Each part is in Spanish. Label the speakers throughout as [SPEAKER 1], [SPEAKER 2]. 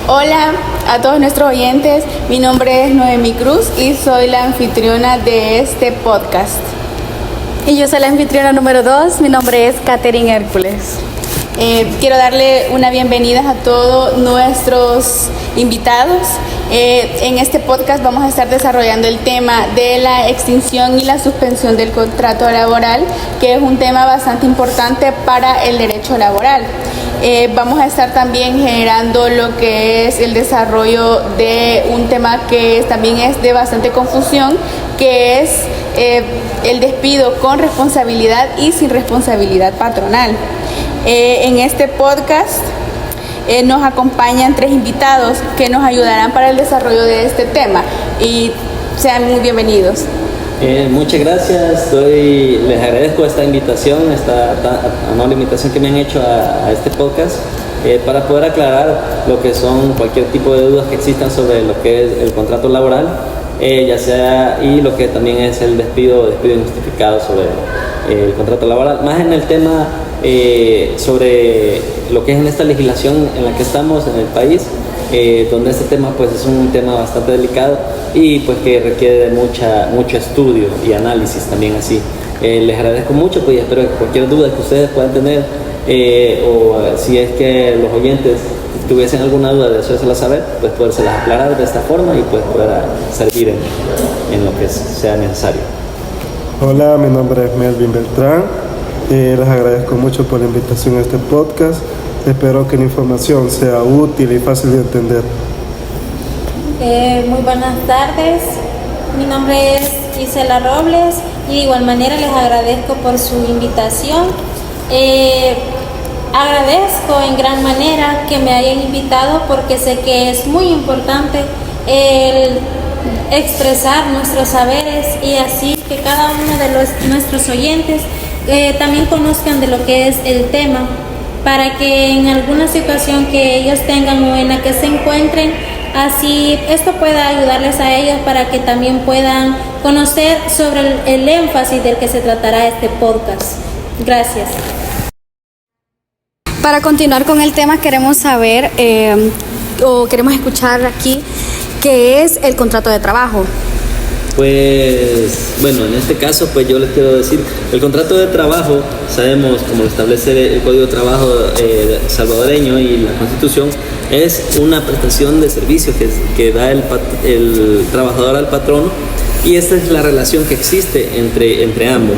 [SPEAKER 1] Hola a todos nuestros oyentes, mi nombre es Noemi Cruz y soy la anfitriona de este podcast.
[SPEAKER 2] Y yo soy la anfitriona número 2, mi nombre es Catherine Hércules.
[SPEAKER 1] Quiero darle una bienvenida a todos nuestros invitados. En este podcast vamos a estar desarrollando el tema de la extinción y la suspensión del contrato laboral, que es un tema bastante importante para el derecho laboral. Vamos a estar también generando lo que es el desarrollo de un tema que también es de bastante confusión, que es el despido con responsabilidad y sin responsabilidad patronal. En este podcast nos acompañan 3 invitados que nos ayudarán para el desarrollo de este tema y sean muy bienvenidos.
[SPEAKER 3] Muchas gracias, les agradezco esta invitación, esta amable invitación que me han hecho a este podcast para poder aclarar lo que son cualquier tipo de dudas que existan sobre lo que es el contrato laboral, ya sea y lo que también es el despido injustificado sobre el contrato laboral, más en el tema sobre lo que es en esta legislación en la que estamos en el país, donde este tema pues es un tema bastante delicado y pues que requiere de mucho estudio y análisis también así. Les agradezco mucho pues, y espero que cualquier duda que ustedes puedan tener o si es que los oyentes tuviesen alguna duda de hacérsela saber, pues podérselas aclarar de esta forma y pues poder servir en lo que sea necesario.
[SPEAKER 4] Hola, mi nombre es Melvin Beltrán. Les agradezco mucho por la invitación a este podcast. Espero que la información sea útil y fácil de entender.
[SPEAKER 5] Muy buenas tardes. Mi nombre es Gisela Robles y de igual manera les agradezco por su invitación. Agradezco en gran manera que me hayan invitado porque sé que es muy importante el expresar nuestros saberes y así que cada uno de nuestros oyentes también conozcan de lo que es el tema, para que en alguna situación que ellos tengan o en la que se encuentren, así esto pueda ayudarles a ellos para que también puedan conocer sobre el énfasis del que se tratará este podcast. Gracias.
[SPEAKER 2] Para continuar con el tema queremos saber o queremos escuchar aquí qué es el contrato de trabajo.
[SPEAKER 3] Pues bueno, en este caso pues yo les quiero decir, el contrato de trabajo, sabemos como lo establece el Código de Trabajo salvadoreño y la Constitución, es una prestación de servicios que da el trabajador al patrono y esta es la relación que existe entre ambos.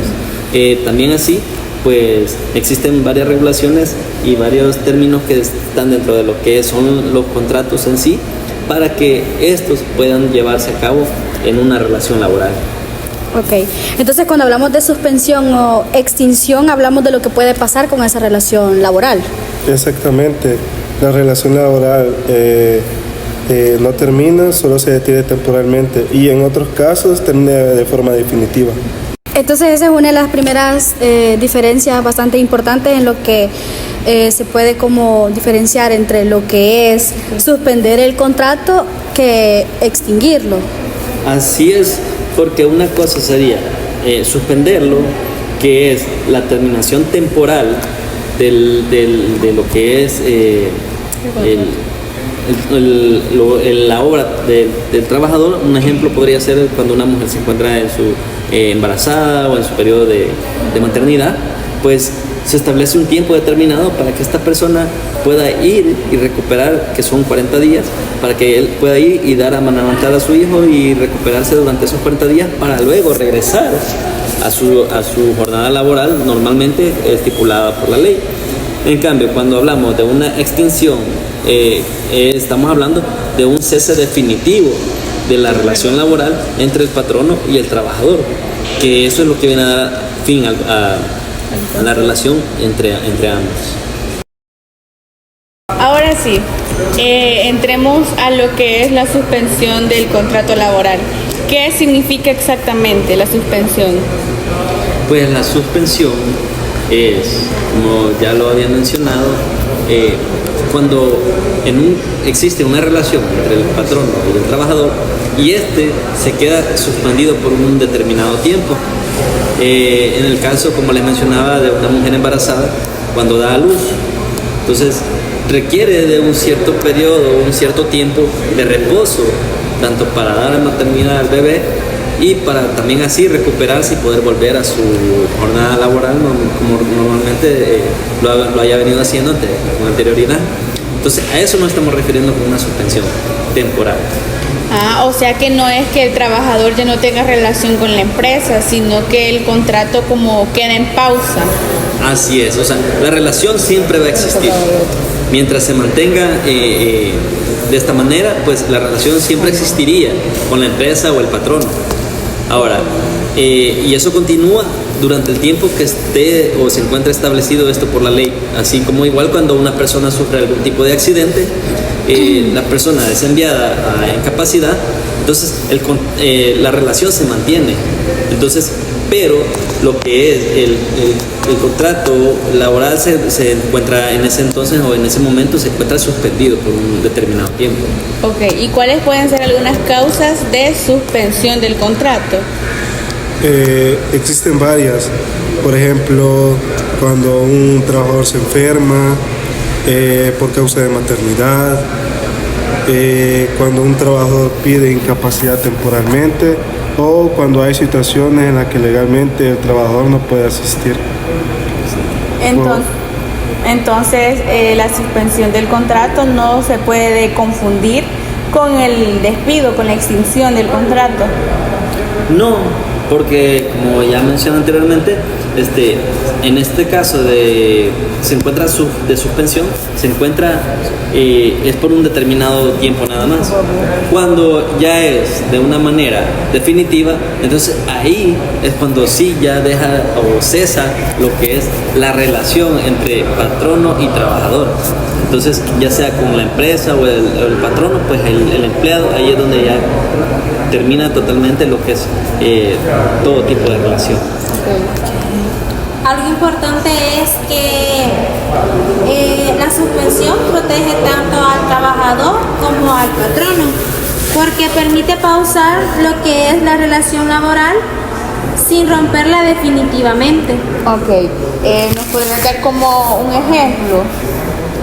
[SPEAKER 3] También así pues existen varias regulaciones y varios términos que están dentro de lo que son los contratos en sí para que estos puedan llevarse a cabo en una relación laboral.
[SPEAKER 2] Ok, entonces cuando hablamos de suspensión o extinción hablamos de lo que puede pasar con esa relación laboral.
[SPEAKER 4] Exactamente, la relación laboral no termina, solo se detiene temporalmente y en otros casos termina de forma definitiva.
[SPEAKER 2] Entonces esa es una de las primeras diferencias bastante importantes en lo que se puede como diferenciar entre lo que es suspender el contrato que extinguirlo.
[SPEAKER 3] Así es, porque una cosa sería suspenderlo, que es la terminación temporal de lo que es la obra del trabajador. Un ejemplo podría ser cuando una mujer se encuentra en su embarazada o en su periodo de maternidad, pues se establece un tiempo determinado para que esta persona pueda ir y recuperar, que son 40 días, para que él pueda ir y dar a amamantar a su hijo y recuperarse durante esos 40 días para luego regresar a su jornada laboral normalmente estipulada por la ley. En cambio, cuando hablamos de una extinción, estamos hablando de un cese definitivo de la relación laboral entre el patrono y el trabajador, que eso es lo que viene a dar fin a la relación entre ambos.
[SPEAKER 1] Ahora sí, entremos a lo que es la suspensión del contrato laboral. ¿Qué significa exactamente la suspensión?
[SPEAKER 3] Pues la suspensión es, como ya lo había mencionado, cuando existe una relación entre el patrono y el trabajador y este se queda suspendido por un determinado tiempo. En el caso, como les mencionaba, de una mujer embarazada, cuando da a luz, entonces requiere de un cierto periodo, un cierto tiempo de reposo, tanto para dar la maternidad al bebé y para también así recuperarse y poder volver a su jornada laboral como normalmente lo haya venido haciendo con anterioridad. Entonces a eso nos estamos refiriendo con una suspensión temporal.
[SPEAKER 1] O sea que no es que el trabajador ya no tenga relación con la empresa, sino que el contrato como queda en pausa.
[SPEAKER 3] Así es, o sea, la relación siempre va a existir. Mientras se mantenga de esta manera, pues la relación siempre existiría con la empresa o el patrono. Ahora, y eso continúa durante el tiempo que esté o se encuentre establecido esto por la ley, así como igual cuando una persona sufre algún tipo de accidente, la persona es enviada a incapacidad, entonces la relación se mantiene. Entonces, pero lo que es el contrato laboral se encuentra en ese entonces o en ese momento se encuentra suspendido por un determinado tiempo.
[SPEAKER 1] Ok, ¿y cuáles pueden ser algunas causas de suspensión del contrato?
[SPEAKER 4] Existen varias. Por ejemplo, cuando un trabajador se enferma por causa de maternidad, cuando un trabajador pide incapacidad temporalmente o cuando hay situaciones en las que legalmente el trabajador no puede asistir.
[SPEAKER 1] Entonces la suspensión del contrato no se puede confundir con el despido, con la extinción del contrato.
[SPEAKER 3] No, porque como ya mencioné anteriormente, en este caso se encuentra de suspensión, se encuentra es por un determinado tiempo nada más. Cuando ya es de una manera definitiva, entonces ahí es cuando sí ya deja o cesa lo que es la relación entre patrono y trabajador. Entonces, ya sea con la empresa o el patrono, pues el empleado, ahí es donde ya termina totalmente lo que es todo tipo de relación.
[SPEAKER 5] Algo importante es que la suspensión protege tanto al trabajador como al patrono, porque permite pausar lo que es la relación laboral sin romperla definitivamente.
[SPEAKER 1] Ok, ¿nos podrías dar como un ejemplo?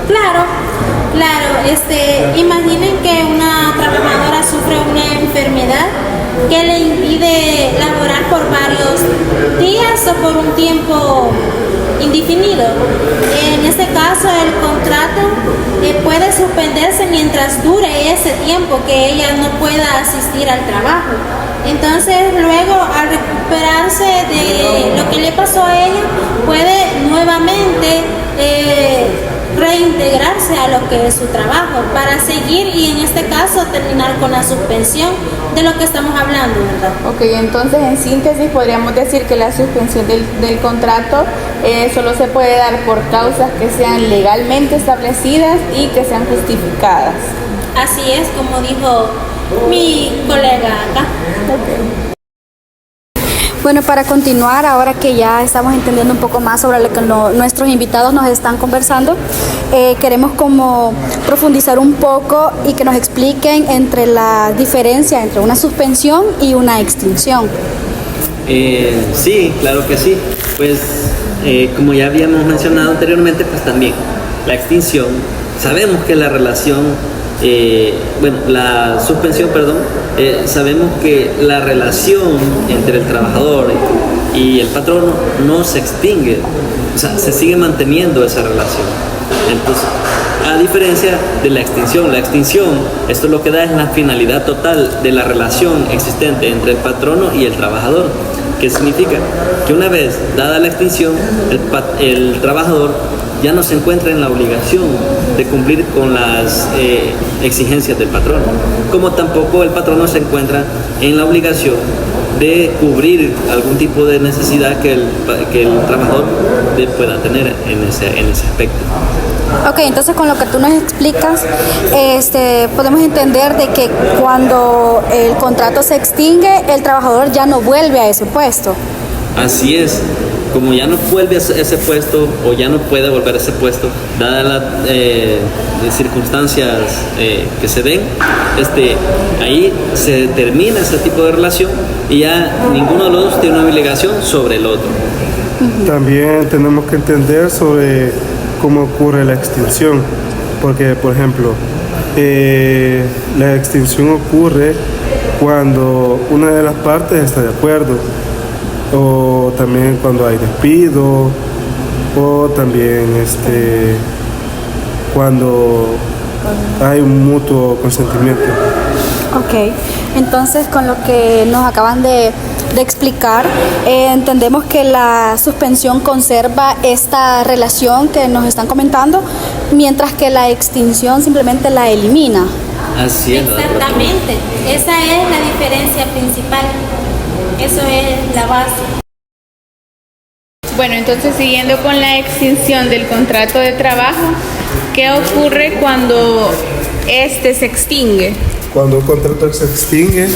[SPEAKER 5] Claro. Imaginen que una trabajadora sufre una enfermedad que le impide laborar por varios días o por un tiempo indefinido. En este caso, el contrato puede suspenderse mientras dure ese tiempo que ella no pueda asistir al trabajo. Entonces, luego, al recuperarse de lo que le pasó a ella, puede nuevamente reintegrarse a lo que es su trabajo para seguir y en este caso terminar con la suspensión de lo que estamos hablando, ¿verdad?
[SPEAKER 1] Ok, entonces en síntesis podríamos decir que la suspensión del contrato solo se puede dar por causas que sean legalmente establecidas y que sean justificadas.
[SPEAKER 5] Así es, como dijo mi colega acá.
[SPEAKER 1] Okay.
[SPEAKER 2] Bueno, para continuar, ahora que ya estamos entendiendo un poco más sobre lo que nuestros invitados nos están conversando, queremos como profundizar un poco y que nos expliquen entre la diferencia entre una suspensión y una extinción.
[SPEAKER 3] Sí, claro que sí. Pues como ya habíamos mencionado anteriormente, pues también la extinción, sabemos que la relación la suspensión, sabemos que la relación entre el trabajador y el patrono no se extingue, o sea, se sigue manteniendo esa relación. Entonces, a diferencia de la extinción, esto lo que da es la finalidad total de la relación existente entre el patrono y el trabajador. ¿Qué significa? Que una vez dada la extinción, el trabajador ya no se encuentra en la obligación de cumplir con las exigencias del patrono, como tampoco el patrono se encuentra en la obligación de cubrir algún tipo de necesidad que el trabajador pueda tener en ese aspecto.
[SPEAKER 2] Ok, entonces con lo que tú nos explicas, podemos entender de que cuando el contrato se extingue, el trabajador ya no vuelve a ese puesto.
[SPEAKER 3] Así es. como ya no vuelve a ese puesto o ya no puede volver a ese puesto, dadas las circunstancias que se den, ahí se termina ese tipo de relación y ya ninguno de los dos tiene una obligación sobre el otro.
[SPEAKER 4] También tenemos que entender sobre cómo ocurre la extinción, porque por ejemplo, la extinción ocurre cuando una de las partes está de acuerdo, o también cuando hay despido, o también cuando hay un mutuo consentimiento.
[SPEAKER 2] Ok, entonces con lo que nos acaban de explicar, entendemos que la suspensión conserva esta relación que nos están comentando, mientras que la extinción simplemente la elimina.
[SPEAKER 3] Así es.
[SPEAKER 5] Exactamente, esa es la diferencia principal, eso es la base.
[SPEAKER 1] Bueno, entonces siguiendo con la extinción del contrato de trabajo, ¿qué ocurre cuando este se extingue?
[SPEAKER 4] Cuando un contrato se extingue,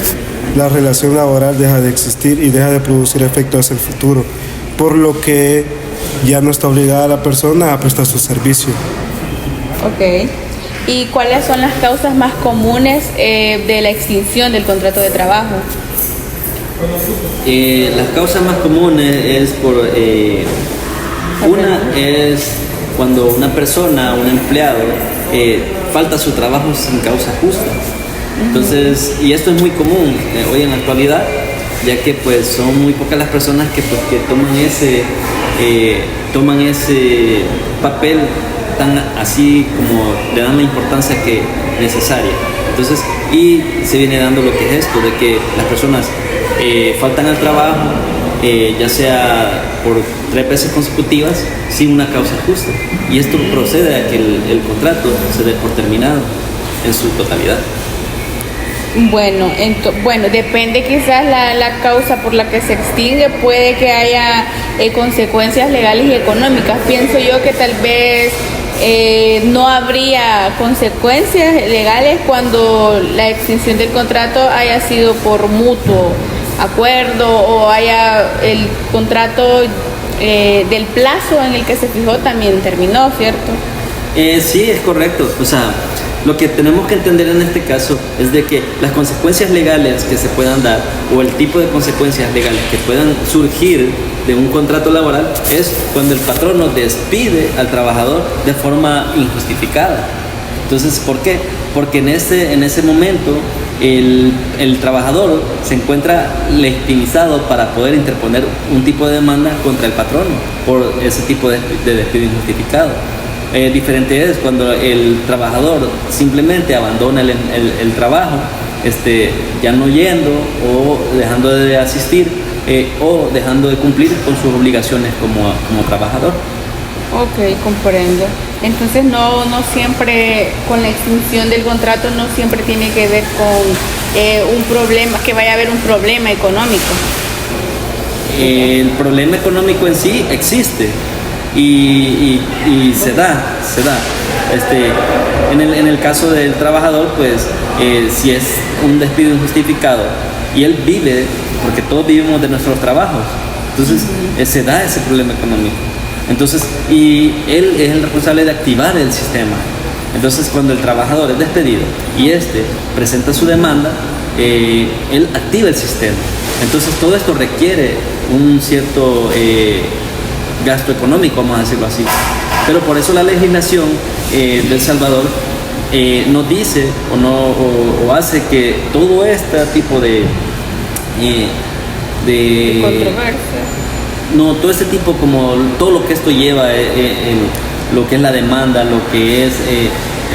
[SPEAKER 4] la relación laboral deja de existir y deja de producir efecto hacia el futuro, por lo que ya no está obligada la persona a prestar su servicio.
[SPEAKER 1] Ok. ¿Y cuáles son las causas más comunes de la extinción del contrato de trabajo?
[SPEAKER 3] Las causas más comunes es una es cuando una persona, un empleado, falta a su trabajo sin causa justa. Entonces, y esto es muy común hoy en la actualidad, ya que pues son muy pocas las personas que toman ese papel tan así como le dan la importancia que necesaria. Entonces, y se viene dando lo que es esto, de que las personas faltan al trabajo, ya sea por 3 veces consecutivas, sin una causa justa. Y esto procede a que el contrato se dé por terminado en su totalidad.
[SPEAKER 1] Bueno, depende quizás la causa por la que se extingue, puede que haya consecuencias legales y económicas. Pienso yo que tal vez no habría consecuencias legales cuando la extinción del contrato haya sido por mutuo acuerdo o haya el contrato del plazo en el que se fijó también terminó, ¿cierto?
[SPEAKER 3] Sí, es correcto. O sea, lo que tenemos que entender en este caso es de que las consecuencias legales que se puedan dar o el tipo de consecuencias legales que puedan surgir de un contrato laboral es cuando el patrono despide al trabajador de forma injustificada. Entonces, ¿por qué? Porque en ese momento el trabajador se encuentra legitimizado para poder interponer un tipo de demanda contra el patrono por ese tipo de despido injustificado. Diferente es cuando el trabajador simplemente abandona el trabajo, ya no yendo o dejando de asistir o dejando de cumplir con sus obligaciones como trabajador.
[SPEAKER 1] Ok, comprendo. Entonces no siempre con la extinción del contrato no siempre tiene que ver con un problema, que vaya a haber un problema económico.
[SPEAKER 3] El problema económico en sí existe y se da. En el caso del trabajador, pues si es un despido injustificado y él vive, porque todos vivimos de nuestros trabajos, entonces se da ese problema económico. Entonces, y él es el responsable de activar el sistema. Entonces, cuando el trabajador es despedido y presenta su demanda, él activa el sistema. Entonces, todo esto requiere un cierto gasto económico, vamos a decirlo así. Pero por eso la legislación de El Salvador nos dice o hace que todo este tipo de
[SPEAKER 1] Controversia.
[SPEAKER 3] No, todo este tipo, como todo lo que esto lleva en lo que es la demanda, lo que es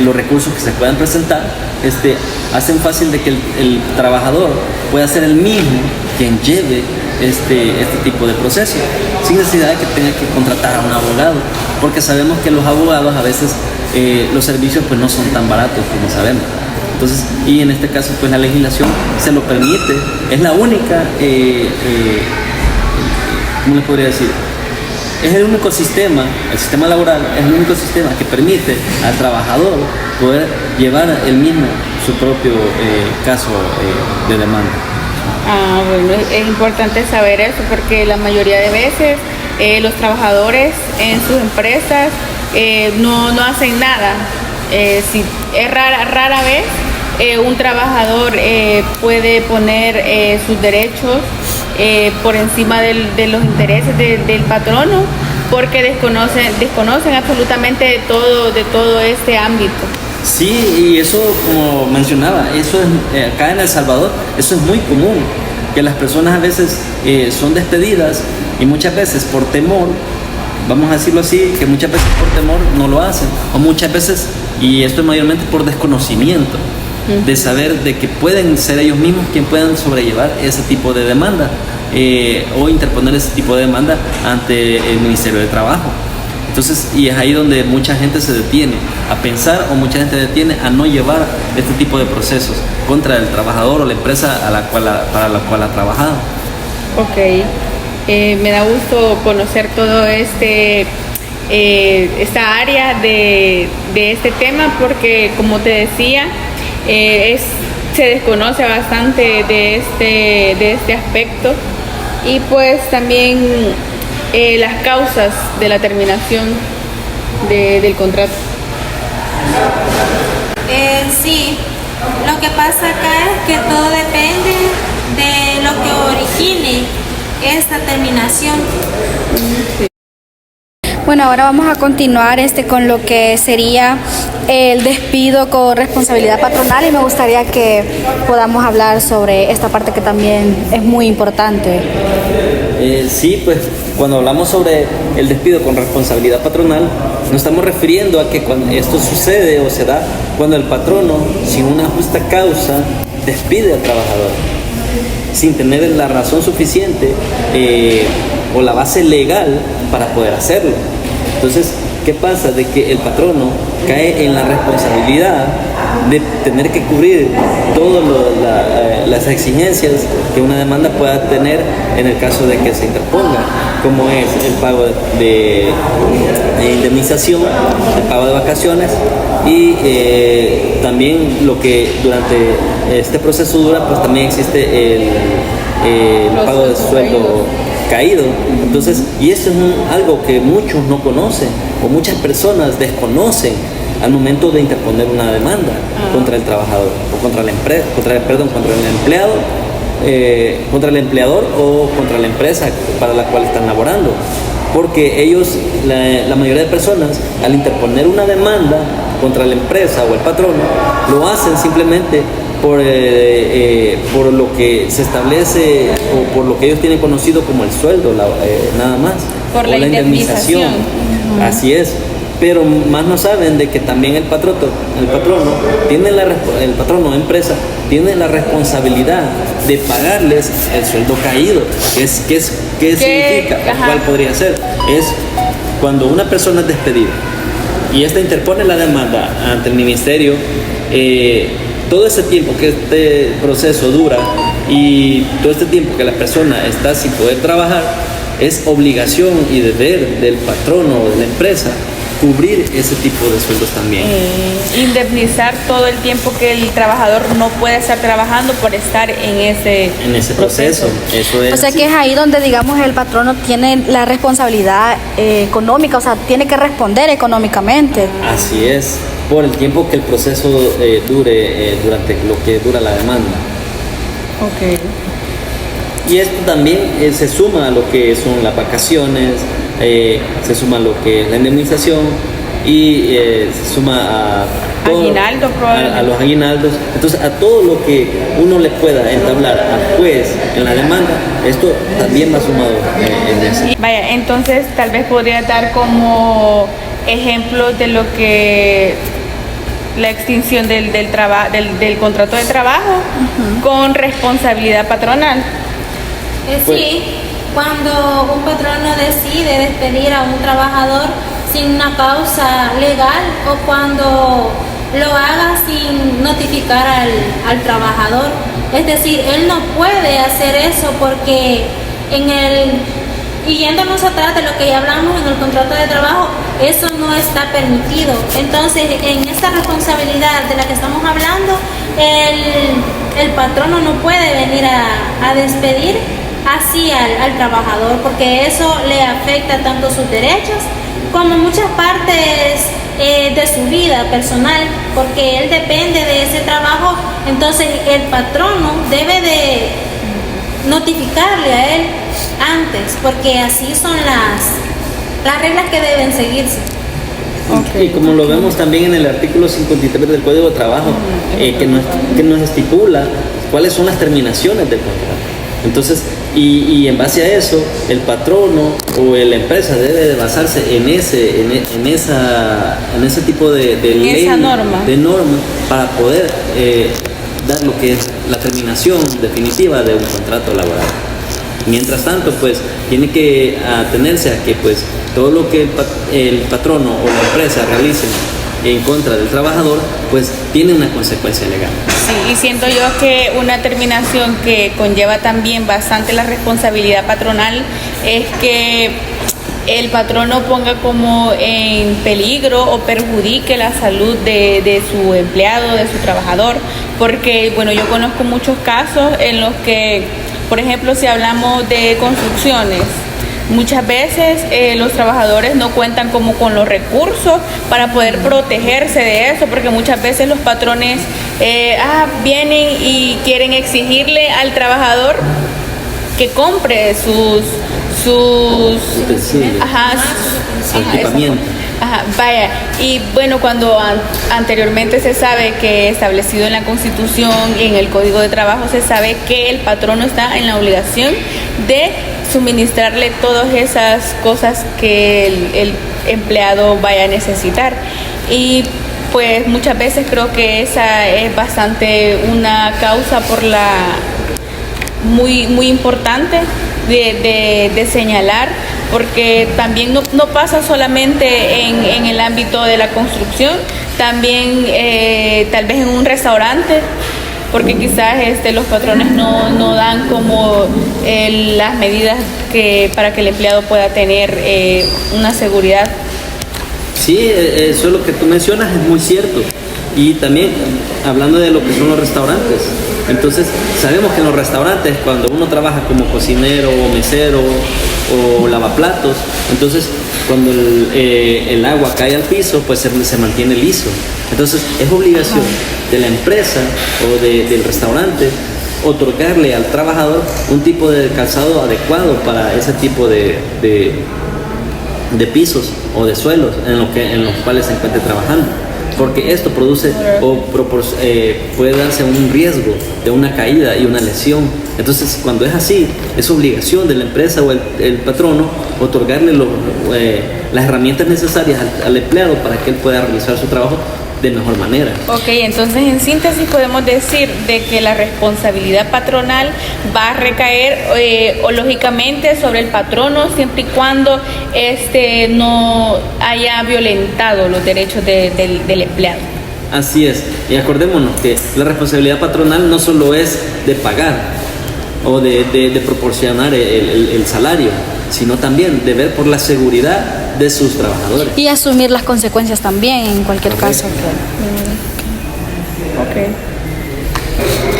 [SPEAKER 3] los recursos que se puedan presentar, hacen fácil de que el trabajador pueda ser el mismo quien lleve este tipo de proceso, sin necesidad de que tenga que contratar a un abogado, porque sabemos que los abogados a veces los servicios pues no son tan baratos como sabemos. Entonces, y en este caso pues la legislación se lo permite, es la única ¿cómo le podría decir? Es el único sistema, el sistema laboral es el único sistema que permite al trabajador poder llevar él mismo su propio caso de demanda.
[SPEAKER 1] Bueno, es importante saber eso porque la mayoría de veces los trabajadores en sus empresas no hacen nada. Si es rara vez un trabajador puede poner sus derechos por encima de los intereses del patrono, porque desconocen absolutamente de todo este ámbito.
[SPEAKER 3] Sí, y eso, como mencionaba, eso es, acá en El Salvador, eso es muy común, que las personas a veces son despedidas y muchas veces por temor, vamos a decirlo así, que muchas veces por temor no lo hacen, o muchas veces, y esto es mayormente por desconocimiento, de saber de que pueden ser ellos mismos quien puedan sobrellevar ese tipo de demanda o interponer ese tipo de demanda ante el Ministerio de Trabajo. Entonces, y es ahí donde mucha gente se detiene a pensar, o mucha gente detiene a no llevar este tipo de procesos contra el trabajador o la empresa para la cual ha trabajado.
[SPEAKER 1] Ok, me da gusto conocer todo esta área de este tema, porque como te decía, se desconoce bastante de este aspecto, y pues también las causas de la terminación del contrato.
[SPEAKER 5] Sí, lo que pasa acá es que todo depende de lo que origine esta terminación.
[SPEAKER 2] Bueno, ahora vamos a continuar con lo que sería el despido con responsabilidad patronal, y me gustaría que podamos hablar sobre esta parte que también es muy importante.
[SPEAKER 3] Sí, pues cuando hablamos sobre el despido con responsabilidad patronal, nos estamos refiriendo a que cuando esto sucede o se da cuando el patrono, sin una justa causa, despide al trabajador, sin tener la razón suficiente o la base legal para poder hacerlo. Entonces, ¿qué pasa? De que el patrono cae en la responsabilidad de tener que cubrir todas las exigencias que una demanda pueda tener en el caso de que se interponga, como es el pago de indemnización, el pago de vacaciones, y también lo que durante este proceso dura, pues también existe el pago de sueldo caído. Entonces, y eso es algo que muchos no conocen, o muchas personas desconocen al momento de interponer una demanda contra el trabajador, o contra la empresa, contra el empleado, contra el empleador o contra la empresa para la cual están laborando. Porque ellos, la mayoría de personas, al interponer una demanda contra la empresa o el patrono, lo hacen simplemente por lo que se establece, o por lo que ellos tienen conocido como el sueldo, nada más,
[SPEAKER 1] por la indemnización.
[SPEAKER 3] Así es. Pero más no saben de que también el patrono tiene el patrono o empresa tiene la responsabilidad de pagarles el sueldo caído. ¿Qué significa? ¿Cuál podría ser? Es cuando una persona es despedida y esta interpone la demanda ante el ministerio, todo ese tiempo que este proceso dura y todo este tiempo que la persona está sin poder trabajar, es obligación y deber del patrono o de la empresa cubrir ese tipo de sueldos también.
[SPEAKER 1] Indemnizar todo el tiempo que el trabajador no puede estar trabajando por estar en ese
[SPEAKER 3] proceso. Eso es.
[SPEAKER 2] O sea que es ahí donde, digamos, el patrono tiene la responsabilidad económica, o sea, tiene que responder económicamente.
[SPEAKER 3] Así es, por el tiempo que el proceso dure, durante lo que dura la demanda.
[SPEAKER 1] Ok.
[SPEAKER 3] Y esto también se suma a lo que son las vacaciones, se suma a lo que es la indemnización, y se suma a
[SPEAKER 1] aguinaldos,
[SPEAKER 3] a los aguinaldos. Entonces, a todo lo que uno le pueda entablar al juez en la demanda, esto también va sumado en eso.
[SPEAKER 1] Vaya, entonces tal vez podría dar como ejemplos de lo que la extinción del contrato de trabajo con responsabilidad patronal.
[SPEAKER 5] Sí, cuando un patrono decide despedir a un trabajador sin una causa legal, o cuando lo haga sin notificar al trabajador. Es decir, él no puede hacer eso porque y yéndonos atrás de lo que ya hablamos en el contrato de trabajo, eso no está permitido. Entonces, en esta responsabilidad de la que estamos hablando, el patrono no puede venir a despedir así al trabajador, porque eso le afecta tanto sus derechos como muchas partes de su vida personal, porque él depende de ese trabajo. Entonces el patrono debe de notificarle a él antes, porque así son las reglas que deben seguirse.
[SPEAKER 3] Y como lo vemos también en el artículo 53 del Código de Trabajo, que nos estipula cuáles son las terminaciones del contrato. Entonces, y en base a eso, el patrono o la empresa debe de basarse en ese tipo de ley, de norma, para poder dar lo que es la terminación definitiva de un contrato laboral. Mientras tanto, pues tiene que atenerse a que pues todo lo que el patrono o la empresa realicen en contra del trabajador, pues tiene una consecuencia legal.
[SPEAKER 1] Sí, y siento yo que una terminación que conlleva también bastante la responsabilidad patronal es que el patrono ponga como en peligro o perjudique la salud de su empleado, de su trabajador, porque bueno, yo conozco muchos casos en los que, por ejemplo, si hablamos de construcciones, muchas veces los trabajadores no cuentan como con los recursos para poder protegerse de eso, porque muchas veces los patrones vienen y quieren exigirle al trabajador que compre sus
[SPEAKER 3] equipamiento.
[SPEAKER 1] Vaya, y bueno, cuando anteriormente se sabe que establecido en la Constitución y en el Código de Trabajo se sabe que el patrono está en la obligación de suministrarle todas esas cosas que el empleado vaya a necesitar. Y pues muchas veces creo que esa es bastante una causa muy importante de señalar, porque también no pasa solamente en el ámbito de la construcción, también tal vez en un restaurante, porque quizás los patrones no dan como las medidas para que el empleado pueda tener una seguridad.
[SPEAKER 3] Sí, eso es lo que tú mencionas, es muy cierto. Y también hablando de lo que son los restaurantes, entonces sabemos que en los restaurantes, cuando uno trabaja como cocinero o mesero o lavaplatos, entonces cuando el agua cae al piso, pues se mantiene liso. Entonces es obligación de la empresa o del restaurante otorgarle al trabajador un tipo de calzado adecuado para ese tipo de pisos o de suelos en los cuales se encuentre trabajando, porque esto produce puede darse un riesgo de una caída y una lesión. Entonces, cuando es así, es obligación de la empresa o el patrono otorgarle las herramientas necesarias al empleado para que él pueda realizar su trabajo de mejor manera.
[SPEAKER 1] Ok, entonces en síntesis podemos decir de que la responsabilidad patronal va a recaer lógicamente sobre el patrono, siempre y cuando no haya violentado los derechos del empleado.
[SPEAKER 3] Así es, y acordémonos que la responsabilidad patronal no solo es de pagar o de proporcionar el salario, sino también de ver por la seguridad de sus trabajadores.
[SPEAKER 2] Y asumir las consecuencias también en cualquier caso.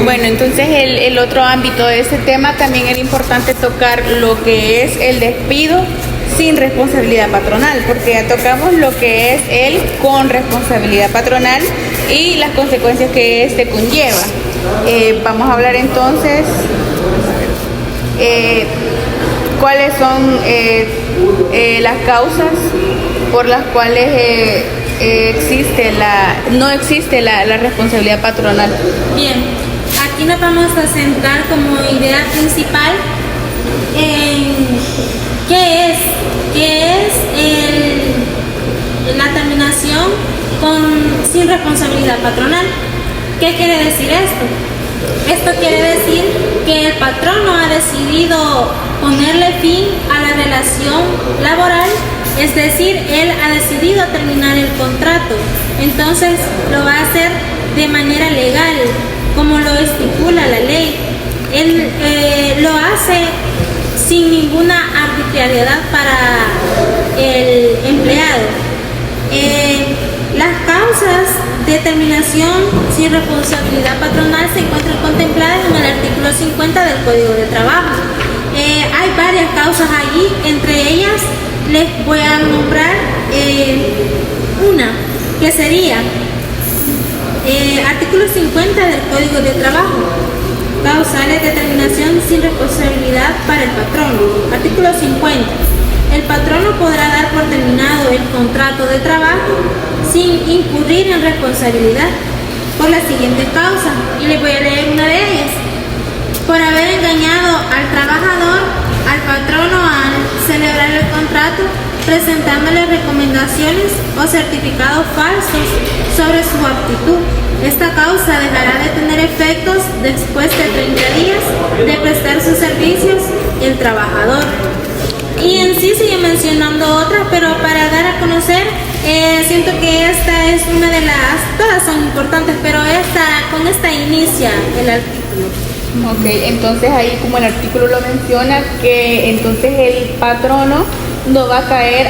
[SPEAKER 1] Bueno, entonces el otro ámbito de este tema también era importante tocar lo que es el despido sin responsabilidad patronal, porque ya tocamos lo que es el con responsabilidad patronal y las consecuencias que este conlleva. Vamos a hablar entonces cuáles son las causas por las cuales no existe la responsabilidad patronal.
[SPEAKER 5] Bien, aquí nos vamos a centrar como idea principal en qué es la terminación sin responsabilidad patronal. ¿Qué quiere decir esto? Esto quiere decir que el patrono ha decidido ponerle fin a la relación laboral, es decir, él ha decidido terminar el contrato. Entonces lo va a hacer de manera legal, como lo estipula la ley. Él lo hace sin ninguna arbitrariedad para el empleado. Las causas de terminación sin responsabilidad patronal se encuentran contempladas en el artículo 50 del Código de Trabajo. Hay varias causas allí, entre ellas les voy a nombrar una, que sería artículo 50 del Código de Trabajo, causales de terminación sin responsabilidad para el patrono. Artículo 50. El patrono podrá dar por terminado el contrato de trabajo sin incurrir en responsabilidad por las siguientes causas, y les voy a leer una de ellas: por haber engañado al trabajador, al patrono al celebrar el contrato, presentándole recomendaciones o certificados falsos sobre su aptitud. Esta causa dejará de tener efectos después de 30 días de prestar sus servicios el trabajador. Y en sí sigue mencionando otras, pero para dar a conocer, siento que esta es una de las, todas son importantes, pero con esta inicia el artículo.
[SPEAKER 1] Ok, entonces ahí como el artículo lo menciona, que entonces el patrono no va a caer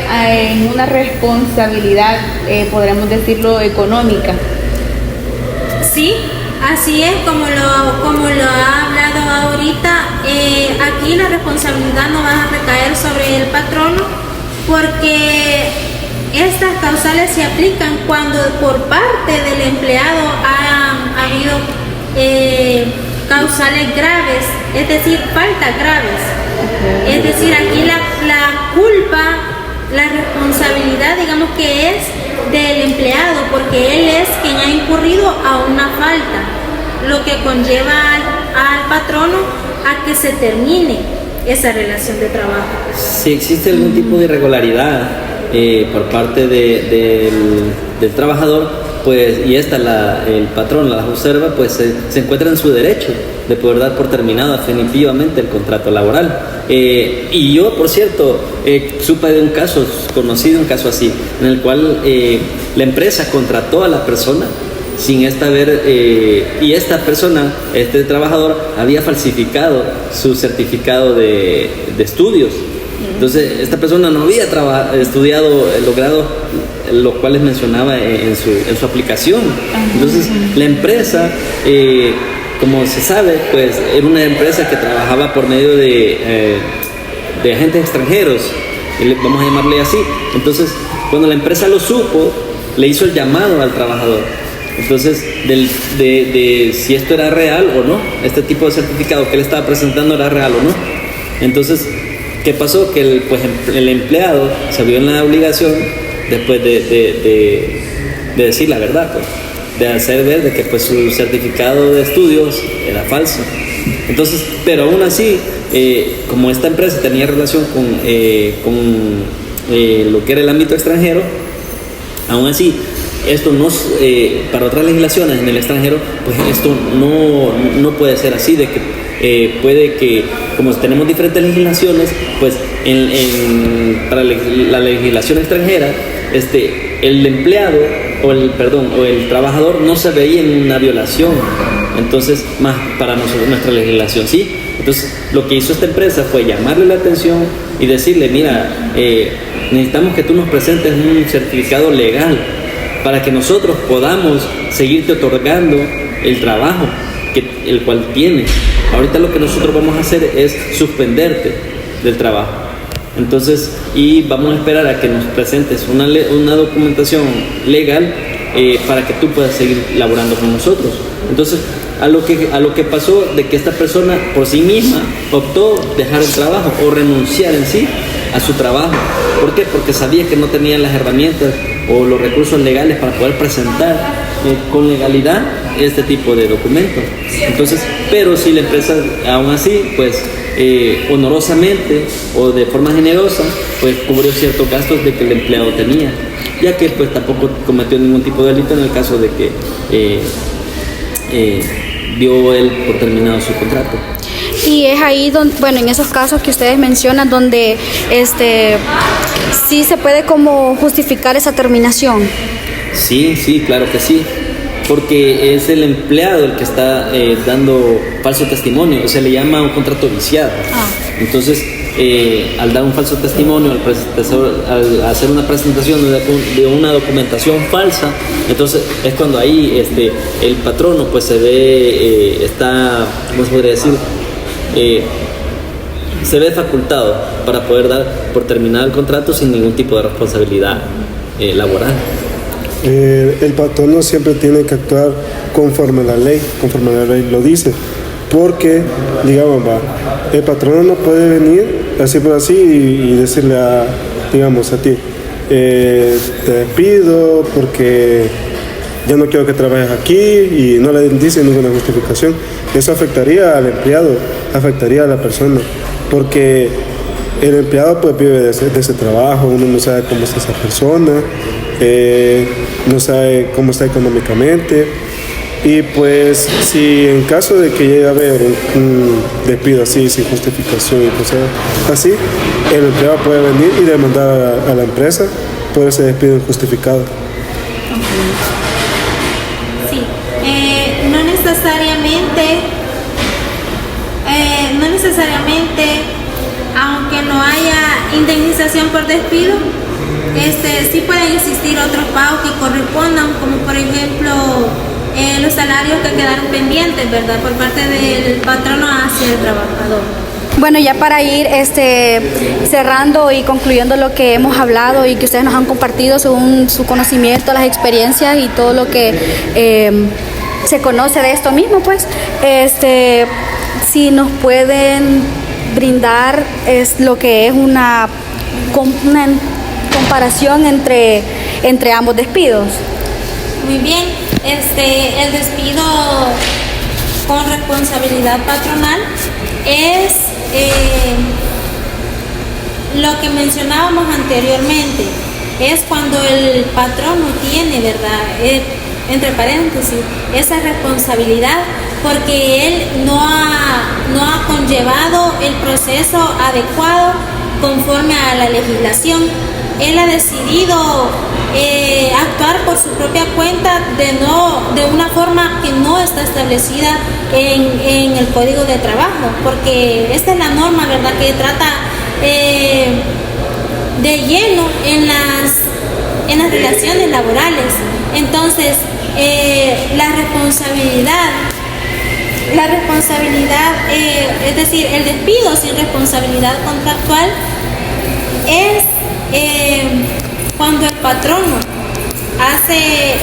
[SPEAKER 1] en una responsabilidad, podríamos decirlo, económica.
[SPEAKER 5] Sí, así es, como lo ha hablado ahorita. Aquí la responsabilidad no va a recaer sobre el patrono, porque estas causales se aplican cuando por parte del empleado ha habido causales graves, es decir, faltas graves. Es decir, aquí la culpa, la responsabilidad, digamos que es del empleado, porque él es quien ha incurrido a una falta, lo que conlleva al patrono a que se termine esa relación de trabajo.
[SPEAKER 3] Si existe algún tipo de irregularidad por parte del trabajador, pues, y el patrón la observa, pues se encuentra en su derecho de poder dar por terminado definitivamente el contrato laboral. Y yo, por cierto, supe de un caso, conocí de un caso así, en el cual la empresa contrató a la persona sin esta ver, y esta persona, este trabajador, había falsificado su certificado de estudios. Entonces, esta persona no había estudiado los grados, los cuales mencionaba en su aplicación. Entonces, la empresa, como se sabe, pues era una empresa que trabajaba por medio de agentes extranjeros, vamos a llamarle así. Entonces, cuando la empresa lo supo, le hizo el llamado al trabajador. Entonces, de si esto era real o no, este tipo de certificado que él estaba presentando era real o no. Entonces, ¿qué pasó? Que el empleado se vio en la obligación, después de decir la verdad, pues, de hacer ver de que pues su certificado de estudios era falso. Entonces, pero aún así, como esta empresa tenía relación con lo que era el ámbito extranjero, aún así, esto no, para otras legislaciones en el extranjero, pues esto no puede ser así, de que puede que, como tenemos diferentes legislaciones, pues para la legislación extranjera, el empleado o el trabajador no se veía en una violación. Entonces, más para nuestra legislación, sí. Entonces, lo que hizo esta empresa fue llamarle la atención y decirle: mira, necesitamos que tú nos presentes un certificado legal para que nosotros podamos seguirte otorgando el trabajo el cual tienes. Ahorita lo que nosotros vamos a hacer es suspenderte del trabajo. Entonces, y vamos a esperar a que nos presentes una documentación legal para que tú puedas seguir laborando con nosotros. Entonces, a lo que pasó de que esta persona por sí misma optó dejar el trabajo o renunciar en sí a su trabajo. ¿Por qué? Porque sabía que no tenía las herramientas o los recursos legales para poder presentar con legalidad este tipo de documentos. Entonces, pero si la empresa aún así, pues honorosamente o de forma generosa, pues cubrió ciertos gastos de que el empleado tenía, ya que pues tampoco cometió ningún tipo de delito en el caso de que dio él por terminado su contrato.
[SPEAKER 2] Y es ahí donde, bueno, en esos casos que ustedes mencionan, donde sí se puede como justificar esa terminación.
[SPEAKER 3] Sí, claro que sí, porque es el empleado el que está dando falso testimonio, se le llama un contrato viciado. Entonces, al dar un falso testimonio, al hacer una presentación de una documentación falsa, entonces es cuando ahí el patrono pues se ve, está, ¿cómo se podría decir? se ve facultado para poder dar por terminado el contrato sin ningún tipo de responsabilidad laboral.
[SPEAKER 4] El patrono siempre tiene que actuar conforme la ley lo dice, porque, digamos, el patrono no puede venir así por así y decirle a ti, te despido porque ya no quiero que trabajes aquí, y no le dice ninguna justificación. Eso afectaría al empleado, afectaría a la persona, porque el empleado pues vive de ese trabajo, uno no sabe cómo está esa persona, no sabe cómo está económicamente, y pues si en caso de que llegue a haber un despido así sin justificación y cosas así, el empleado puede venir y demandar a la empresa por ese despido injustificado.
[SPEAKER 5] Sí, no necesariamente, aunque no haya indemnización por despido, sí pueden existir otros pagos que correspondan, como por ejemplo los salarios que quedaron pendientes, ¿verdad?, por parte del patrono hacia el trabajador.
[SPEAKER 2] Bueno, ya para ir cerrando y concluyendo lo que hemos hablado y que ustedes nos han compartido según su conocimiento, las experiencias y todo lo que se conoce de esto mismo, pues, si nos pueden brindar lo que es una comparación entre ambos despidos.
[SPEAKER 5] Muy bien, el despido con responsabilidad patronal es lo que mencionábamos anteriormente, es cuando el patrono tiene, ¿verdad?, entre paréntesis, esa responsabilidad porque él no ha conllevado el proceso adecuado conforme a la legislación. Él ha decidido actuar por su propia cuenta de una forma que no está establecida en el Código de Trabajo, porque esta es la norma, ¿verdad?, que trata de lleno en las relaciones laborales. Entonces, la responsabilidad, es decir, el despido sin responsabilidad contractual es cuando el patrono hace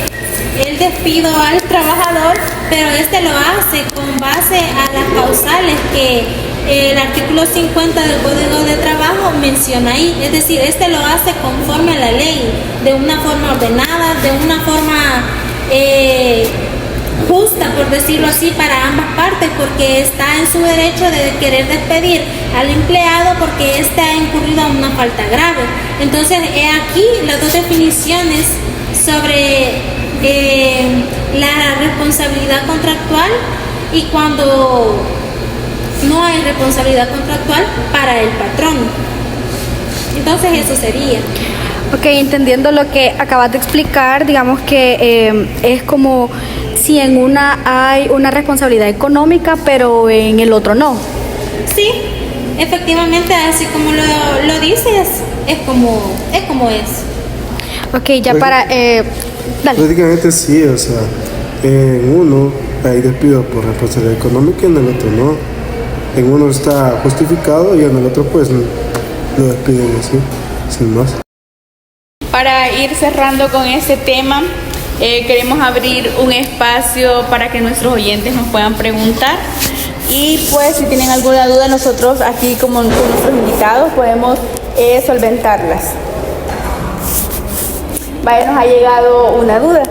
[SPEAKER 5] el despido al trabajador, pero lo hace con base a las causales que el artículo 50 del Código de Trabajo menciona ahí. Es decir, lo hace conforme a la ley, de una forma ordenada, de una forma justa, por decirlo así, para ambas partes, porque está en su derecho de querer despedir al empleado porque éste ha incurrido a una falta grave. Entonces, he aquí las dos definiciones sobre la responsabilidad contractual y cuando no hay responsabilidad contractual para el patrón. Entonces, eso sería.
[SPEAKER 2] Ok, entendiendo lo que acabas de explicar, digamos que es como si en una hay una responsabilidad económica, pero en el otro no.
[SPEAKER 5] Sí, efectivamente, así como lo dices, es como es.
[SPEAKER 2] Ok, ya
[SPEAKER 4] Pues,
[SPEAKER 2] para... dale.
[SPEAKER 4] Prácticamente sí, o sea, en uno hay despido por responsabilidad económica y en el otro no. En uno está justificado y en el otro pues lo despiden así, sin más.
[SPEAKER 1] Para ir cerrando con este tema, queremos abrir un espacio para que nuestros oyentes nos puedan preguntar, y pues si tienen alguna duda, nosotros aquí como con nuestros invitados podemos solventarlas. Vaya, nos ha llegado una duda.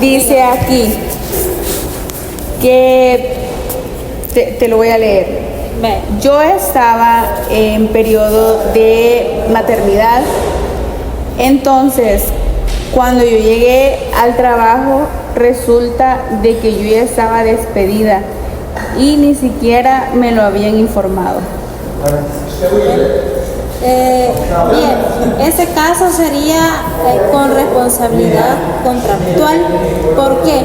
[SPEAKER 1] Dice aquí que te lo voy a leer. Yo estaba en periodo de maternidad. Entonces, cuando yo llegué al trabajo, resulta de que yo ya estaba despedida y ni siquiera me lo habían informado.
[SPEAKER 5] Bien, ese caso sería con responsabilidad contractual. ¿Por qué?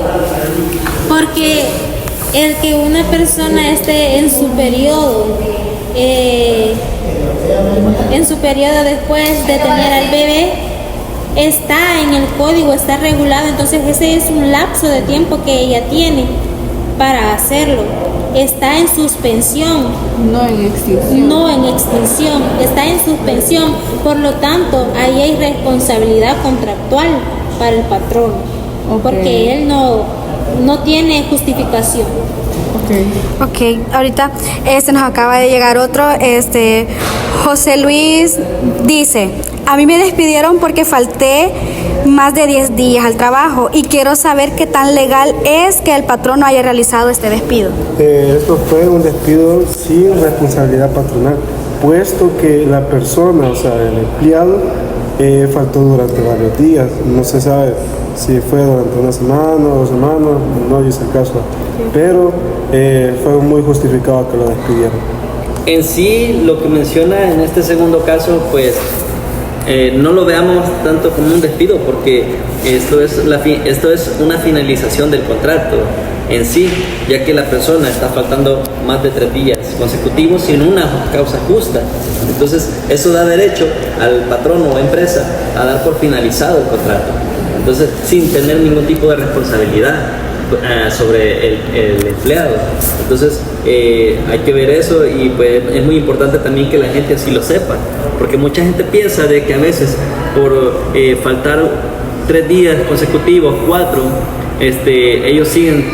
[SPEAKER 5] Porque el que una persona esté en su periodo después de tener al bebé, está en el código, está regulado. Entonces ese es un lapso de tiempo que ella tiene para hacerlo. está en suspensión.
[SPEAKER 1] No en extinción.
[SPEAKER 5] No en extinción, está en suspensión. Por lo tanto, ahí hay responsabilidad contractual para el patrón, porque él no tiene justificación.
[SPEAKER 2] Ok, ahorita nos acaba de llegar otro. José Luis dice: a mí me despidieron porque falté más de 10 días al trabajo y quiero saber qué tan legal es que el patrón no haya realizado este despido.
[SPEAKER 4] Esto fue un despido sin responsabilidad patronal, puesto que la persona, o sea, el empleado, faltó durante varios días. No se sabe si fue durante una semana o 2 semanas, no hice caso, pero fue muy justificado que lo despidieran.
[SPEAKER 3] En sí, lo que menciona en este segundo caso, pues no lo veamos tanto como un despido, porque esto es una finalización del contrato en sí, ya que la persona está faltando más de 3 días consecutivos sin una causa justa. Entonces, eso da derecho al patrón o empresa a dar por finalizado el contrato. Entonces, sin tener ningún tipo de responsabilidad sobre el empleado. Entonces, hay que ver eso, y pues es muy importante también que la gente así lo sepa, porque mucha gente piensa de que a veces por faltar 3 días consecutivos, 4, ellos siguen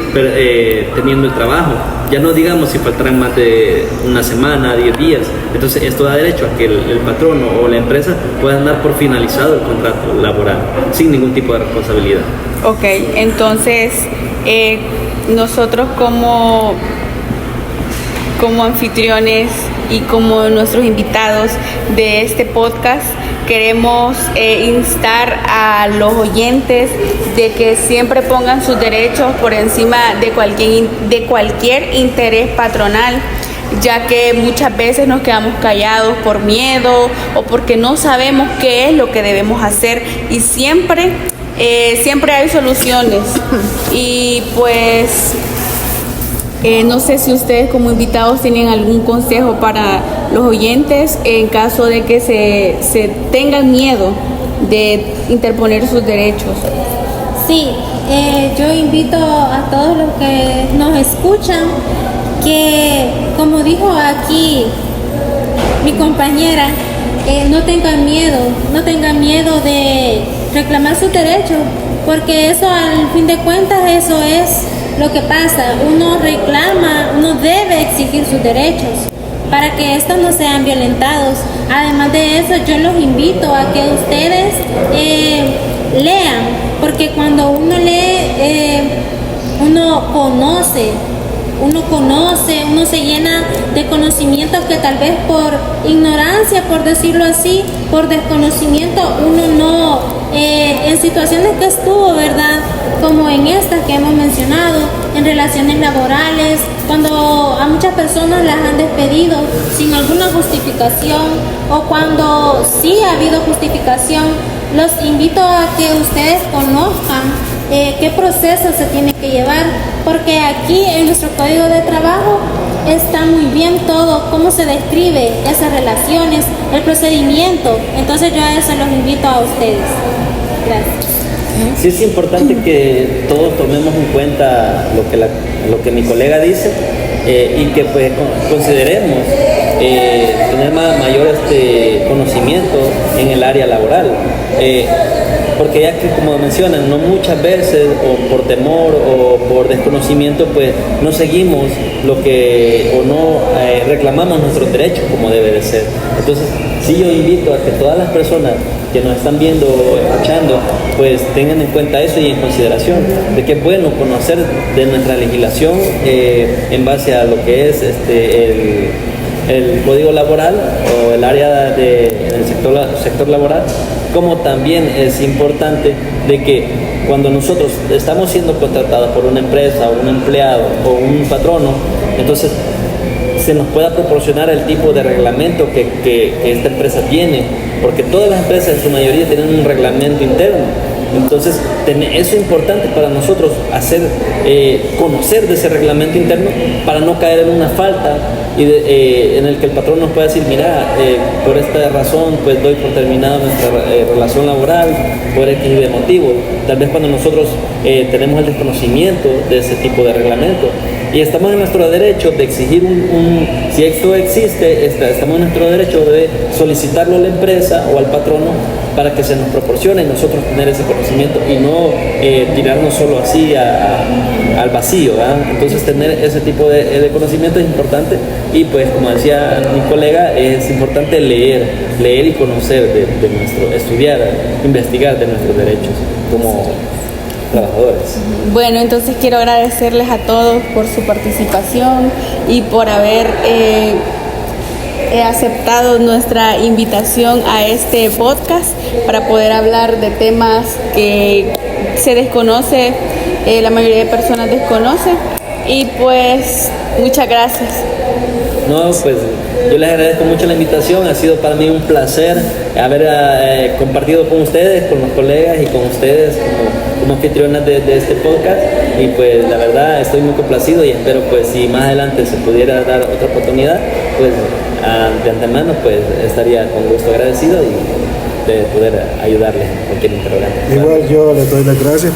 [SPEAKER 3] teniendo el trabajo. Ya no digamos si faltarán más de una semana, 10 días. Entonces esto da derecho a que el patrón o la empresa puedan dar por finalizado el contrato laboral sin ningún tipo de responsabilidad.
[SPEAKER 1] Ok, entonces nosotros como anfitriones y como nuestros invitados de este podcast queremos instar a los oyentes de que siempre pongan sus derechos por encima de cualquier interés patronal, ya que muchas veces nos quedamos callados por miedo o porque no sabemos qué es lo que debemos hacer, y siempre hay soluciones. Y pues no sé si ustedes como invitados tienen algún consejo para los oyentes en caso de que se tengan miedo de interponer sus derechos.
[SPEAKER 5] Sí, yo invito a todos los que nos escuchan que, como dijo aquí mi compañera, no tengan miedo de reclamar sus derechos, porque eso, al fin de cuentas, eso es lo que pasa. Uno reclama, uno debe exigir sus derechos para que estos no sean violentados. Además de eso, yo los invito a que ustedes lean, porque cuando uno lee, uno conoce, uno se llena de conocimientos que tal vez por ignorancia, por decirlo así, por desconocimiento, uno no, en situaciones que estuvo, ¿verdad? Como en estas que hemos mencionado, en relaciones laborales, cuando a muchas personas las han despedido sin alguna justificación, o cuando sí ha habido justificación, los invito a que ustedes conozcan qué proceso se tiene que llevar, porque aquí en nuestro código de trabajo está muy bien todo, cómo se describe esas relaciones, el procedimiento. Entonces yo a eso los invito a ustedes. Gracias.
[SPEAKER 3] Sí, es importante que todos tomemos en cuenta lo que mi colega dice, y que pues consideremos tener mayor conocimiento en el área laboral, porque ya que, como mencionan, no muchas veces, o por temor o por desconocimiento, pues no seguimos o no reclamamos nuestros derechos como debe de ser. Entonces sí, yo invito a que todas las personas que nos están viendo o escuchando, pues tengan en cuenta eso y en consideración de que es bueno conocer de nuestra legislación en base a lo que es el código laboral o el área del sector laboral, como también es importante de que cuando nosotros estamos siendo contratados por una empresa o un empleado o un patrono, entonces se nos pueda proporcionar el tipo de reglamento que esta empresa tiene, porque todas las empresas en su mayoría tienen un reglamento interno. Entonces, eso es importante para nosotros conocer de ese reglamento interno para no caer en una falta en el que el patrón nos pueda decir, mira, por esta razón pues doy por terminada nuestra relación laboral por X de motivo. Tal vez cuando nosotros tenemos el desconocimiento de ese tipo de reglamento, Y estamos en nuestro derecho de exigir si esto existe, estamos en nuestro derecho de solicitarlo a la empresa o al patrono para que se nos proporcione y nosotros tener ese conocimiento y no tirarnos solo así al vacío, ¿verdad? Entonces tener ese tipo de conocimiento es importante y pues como decía mi colega, es importante leer y conocer de nuestro, estudiar, investigar de nuestros derechos como trabajadores.
[SPEAKER 1] Bueno, entonces quiero agradecerles a todos por su participación y por haber aceptado nuestra invitación a este podcast para poder hablar de temas que se desconoce, la mayoría de personas desconoce, y pues muchas gracias.
[SPEAKER 3] No, pues yo les agradezco mucho la invitación, ha sido para mí un placer haber compartido con ustedes, con los colegas y con ustedes como anfitrionas de este podcast, y pues la verdad estoy muy complacido y espero pues si más adelante se pudiera dar otra oportunidad, pues de antemano pues estaría con gusto agradecido y de poder ayudarles en cualquier interrogante.
[SPEAKER 4] Igual yo les doy las gracias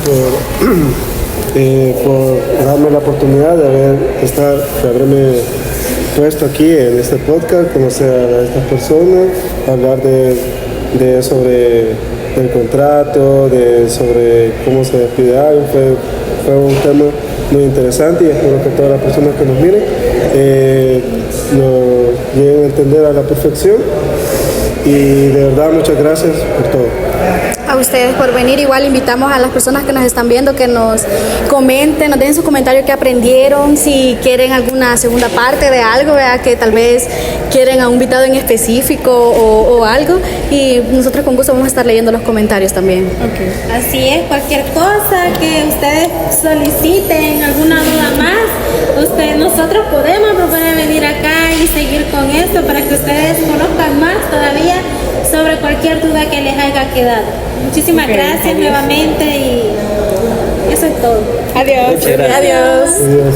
[SPEAKER 4] por darme la oportunidad de haberme puesto aquí en este podcast, conocer a estas personas, hablar sobre el contrato, sobre cómo se despide algo. Fue un tema muy interesante y espero que todas las personas que nos miren lo lleguen a entender a la perfección. Y de verdad muchas gracias por todo.
[SPEAKER 2] A ustedes por venir. Igual invitamos a las personas que nos están viendo que nos comenten, nos den sus comentarios que aprendieron, si quieren alguna segunda parte de algo, ¿verdad? Que tal vez quieren a un invitado en específico o algo, y nosotros con gusto vamos a estar leyendo los comentarios también.
[SPEAKER 5] Así es, cualquier cosa que ustedes soliciten, alguna duda más, nosotros podemos proponer venir acá y seguir con esto para que ustedes conozcan más todavía sobre cualquier duda que les haya quedado. Muchísimas gracias nuevamente y eso es todo.
[SPEAKER 1] Adiós.
[SPEAKER 3] Muchas gracias.
[SPEAKER 1] Adiós.
[SPEAKER 4] Adiós.